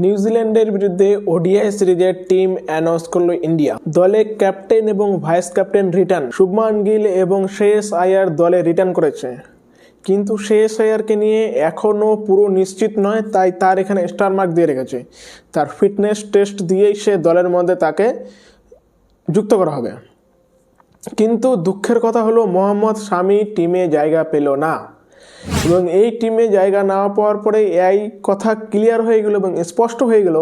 নিউজিল্যান্ডের বিরুদ্ধে ওডিআই সিরিজের টিম অ্যানাউন্স করলো ইন্ডিয়া। দলে ক্যাপ্টেন এবং vice captain return. Shubman Gill এবং শ্রেয়স আয়ার দলে রিটার্ন করেছে, কিন্তু শ্রেয়স আয়ারকে নিয়ে এখনও পুরো নিশ্চিত নয়, তাই তার এখানে স্টার মার্ক দিয়ে রেখেছে। তার ফিটনেস টেস্ট দিয়েই সে দলের মধ্যে তাকে যুক্ত করা হবে। কিন্তু দুঃখের কথা হলো মোহাম্মদ শামি টিমে জায়গা পেল না, এবং এই টিমে জায়গা না পাওয়ার পরে এই কথা ক্লিয়ার হয়ে গেল এবং স্পষ্ট হয়ে গেল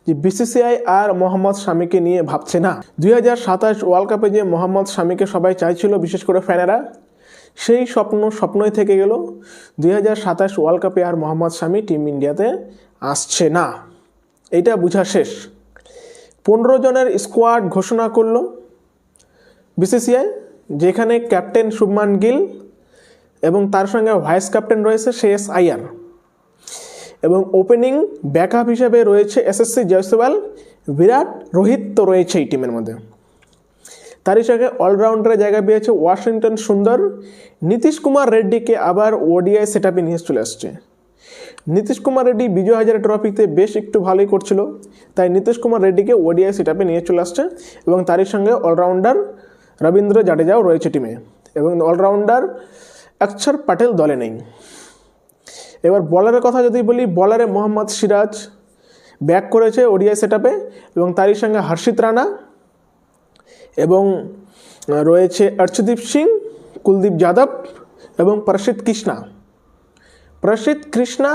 যে বিসিসিআই আর মোহাম্মদ শামিকে নিয়ে ভাবছে না। 2027 ওয়ার্ল্ড কাপে যে মোহাম্মদ শামিকে সবাই চাইছিল, বিশেষ করে ফ্যানেরা, সেই স্বপ্নই থেকে গেল। 2027 ওয়ার্ল্ড কাপে আর মোহাম্মদ শামি টিম ইন্ডিয়াতে আসছে না, এটা বোঝা শেষ। 15 জনের স্কোয়াড ঘোষণা করলো বিসিসিআই, যেখানে ক্যাপ্টেন শুভমান গিল এবং তার সঙ্গে ভাইস ক্যাপ্টেন রয়েছে শ্রেয়স আয়ার, এবং ওপেনিং ব্যাকআপ হিসেবে রয়েছে এসএসসি জয়সওয়াল, বিরাট, রোহিত তো রয়েছে এই টিমের মধ্যে। তারই সঙ্গে অলরাউন্ডারে জায়গা পেয়েছে ওয়াশিংটন সুন্দর। নীতিশ কুমার রেড্ডিকে আবার ওডিআই সেট আপে নিয়ে চলে আসছে। নীতিশ কুমার রেড্ডি বিজয় হাজারে ট্রফিতে বেশ একটু ভালোই করছিল, তাই নীতিশ কুমার রেড্ডিকে ওডিআই সেট আপে নিয়ে চলে আসছে, এবং তারই সঙ্গে অলরাউন্ডার রবীন্দ্র জাডেজাও রয়েছে টিমে, এবং অলরাউন্ডার অক্ষর প্যাটেল দলে নেই। এবার বলারের কথা যদি বলি, বলারে মোহাম্মদ সিরাজ ব্যাক করেছে ওডিআই সেট আপে, এবং তারই সঙ্গে হর্ষিত রানা এবং রয়েছে অর্শদীপ সিং, কুলদীপ যাদব এবং প্রসিদ্ধ কৃষ্ণা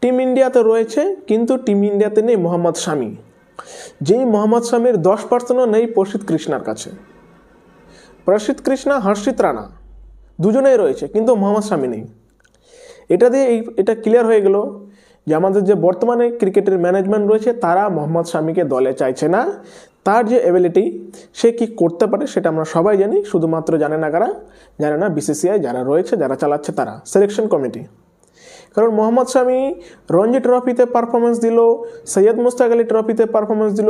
টিম ইন্ডিয়াতে রয়েছে, কিন্তু টিম ইন্ডিয়াতে নেই মোহাম্মদ শামি। যেই মোহাম্মদ শামির 10%ও নেই প্রসিদ্ধ কৃষ্ণার কাছে। প্রসিদ্ধ কৃষ্ণা, হর্ষিত রানা দুজনেই রয়েছে, কিন্তু মোহাম্মদ শামি নেই। এটা দিয়ে এটা ক্লিয়ার হয়ে গেল যে আমাদের যে বর্তমানে ক্রিকেটের ম্যানেজমেন্ট রয়েছে, তারা মোহাম্মদ শামিকে দলে চাইছে না। তার যে এবিলিটি, সে কি করতে পারে সেটা আমরা সবাই জানি, শুধুমাত্র জানে না কারা, জানে না বিসিসিআই যারা রয়েছে, যারা চালাচ্ছে তারা, সিলেকশন কমিটি। কারণ মোহাম্মদ শামি রঞ্জি ট্রফিতে পারফরমেন্স দিল, সৈয়দ মুস্তাক আলী ট্রফিতে পারফরমেন্স দিল,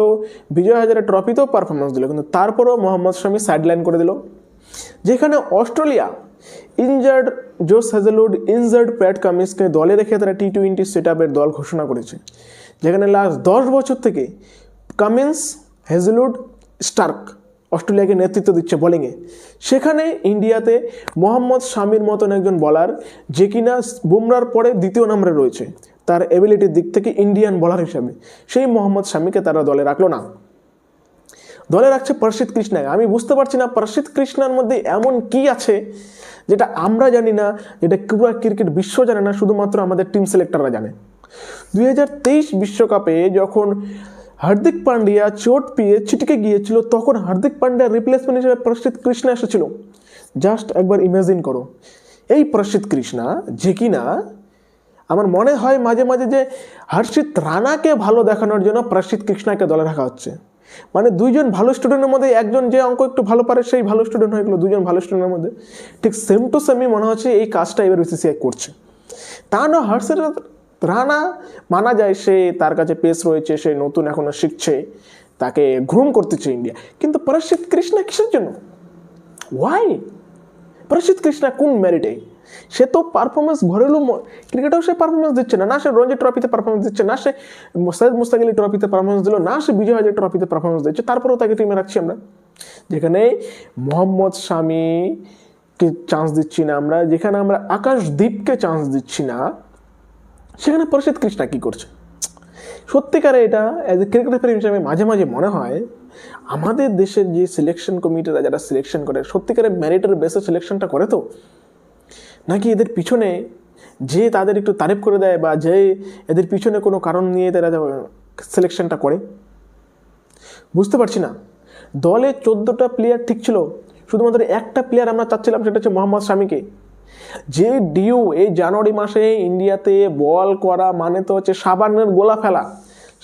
বিজয় হাজারে ট্রফিতেও পারফরমেন্স দিল, কিন্তু তারপরেও মোহাম্মদ শামি সাইডলাইন করে দিল। যেখানে অস্ট্রেলিয়া ইনজার্ড জোস হেজলউড, ইনজার্ড প্যাট কামিন্সকে দলে রেখে তারা টি-20 সেট আপের দল ঘোষণা করেছে, যেখানে লাস্ট 10 বছর থেকে কামিন্স, হেজলউড, স্টার্ক অস্ট্রেলিয়াকে নেতৃত্ব দিচ্ছে বোলিংয়ে। সেখানে ইন্ডিয়াতে মোহাম্মদ শামির মতন একজন বলার, যে কিনা বুমরার পরে দ্বিতীয় নম্বরে রয়েছে তার এবিলিটির দিক থেকে ইন্ডিয়ান বলার হিসাবে, সেই মোহাম্মদ শামিকে তারা দলে রাখলো না, দলে রাখছে প্রসিদ্ধ কৃষ্ণাকে। আমি বুঝতে পারছি না প্রসিদ্ধ কৃষ্ণার মধ্যে এমন কি আছে যেটা আমরা জানি না, যেটা পুরো ক্রিকেট বিশ্ব জানে না, শুধুমাত্র আমাদের টিম সিলেক্টররা জানে। 2023 বিশ্বকাপে যখন হার্দিক পান্ডিয়া চোট পেয়ে ছিটকে গিয়েছিল, তখন হার্দিক পান্ডিয়ার রিপ্লেসমেন্ট হিসেবে প্রসিদ্ধ কৃষ্ণা এসেছিল। জাস্ট একবার ইমাজিন করো, এই প্রসিদ্ধ কৃষ্ণা, যে কিনা আমার মনে হয় মাঝে মাঝে যে হর্ষিত রানাকে ভালো দেখানোর জন্য প্রসিদ্ধ কৃষ্ণাকে দলে রাখা হচ্ছে। মানে দুইজন ভালো স্টুডেন্টের মধ্যে একজন যে অঙ্ক একটু ভালো পারে সেই ভালো স্টুডেন্ট হয়ে গেলো, দুজন ভালো স্টুডেন্টের মধ্যে। ঠিক সেম টু সেমই মনে হচ্ছে এই কাজটা এবার বিসিসিআই করছে। তা না, হর্ষিত রানা মানা যায়, সে তার কাছে পেস রয়েছে, সে নতুন এখনো শিখছে, তাকে গ্রুম করতেছে ইন্ডিয়া, কিন্তু প্রসিদ্ধ কৃষ্ণা কিসের জন্য? ওয়াই? প্রসিদ্ধ কৃষ্ণা কোন মেরিটে? সে তো পারফরমেন্স ঘরেলু ক্রিকেটেও সে পারফরমেন্স দিচ্ছে না, না সে রঞ্জি ট্রফিতে পারফরমেন্স দিচ্ছে, না সে সৈয়দ মুস্তাক আলী ট্রফিতে পারফরমেন্স দিল, না সে বিজয় হাজার ট্রফিতে পারফরমেন্স দিচ্ছে, তারপরেও তাকে টিমে রাখছি আমরা। যেখানে মোহাম্মদ শামিকে চান্স দিচ্ছি না আমরা, যেখানে আমরা আকাশদীপকে চান্স দিচ্ছি না, সেখানে প্রসিদ্ধ কৃষ্ণা কী করছে? সত্যিকারে এটা অ্যাজ এ ক্রিকেটার প্রেমী হিসেবে মাঝে মাঝে মনে হয় আমাদের দেশের যে সিলেকশন কমিটিরা যারা সিলেকশন করে, সত্যিকারে ম্যারিটের বেসে সিলেকশনটা করে তো, নাকি এদের পিছনে যে তাদের একটু তারিফ করে দেয়, বা যে এদের পিছনে কোনো কারণ নিয়ে তারা সিলেকশনটা করে, বুঝতে পারছি না। দলে 14টা প্লেয়ার ঠিক ছিল, শুধুমাত্র একটা প্লেয়ার আমরা চাচ্ছিলাম, সেটা হচ্ছে মোহাম্মদ শামিকে। যে ডিউ এই জানুয়ারি মাসে ইন্ডিয়াতে বল করা মানে তো হচ্ছে সাবানের গোলা ফেলা,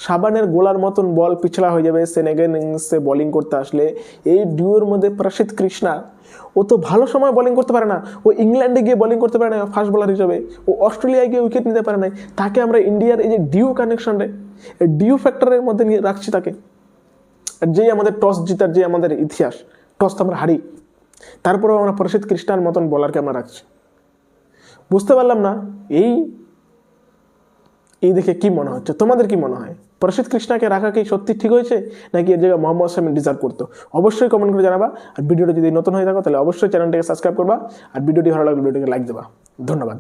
সাবানের গোলার মতন বল পিছলা হয়ে যাবে সেনেগাল ইনিংসে বোলিং করতে আসলে। এই ডিউর মধ্যে প্রসিদ্ধ কৃষ্ণা, ও তো ভালো সময় বোলিং করতে পারে না, ও ইংল্যান্ডে গিয়ে বোলিং করতে পারে না ফাস্ট বোলার হিসেবে, ও অস্ট্রেলিয়ায় গিয়ে উইকেট নিতে পারে না, তাকে আমরা ইন্ডিয়ার এই যে ডিউ কানেকশনে, ডিউ ফ্যাক্টরের মধ্যে নিয়ে রাখছি তাকে। আর যেই আমাদের টস জিতার যে আমাদের ইতিহাস, টস তো আমরা হারি, তারপরেও আমরা প্রসিদ্ধ কৃষ্ণার মতন বোলারকে আমরা রাখছি। বুঝতে পারলাম না এই এই দেখে কি মনে হচ্ছে, তোমাদের কি মনে হয় প্রসিদ্ধ কৃষ্ণাকে রাখা কি সত্যি ঠিক হয়েছে, নাকি এর জায়গায় মোহাম্মদ শামি ডিজার্ভ করতো? অবশ্যই কমেন্ট করে জানাবা। আর ভিডিওটা যদি নতুন হয়ে থাকো তাহলে অবশ্যই চ্যানেলটিকে সাবস্ক্রাইব করবা, আর ভিডিওটি ভালো লাগলে ভিডিওটিকে লাইক দেবা। ধন্যবাদ।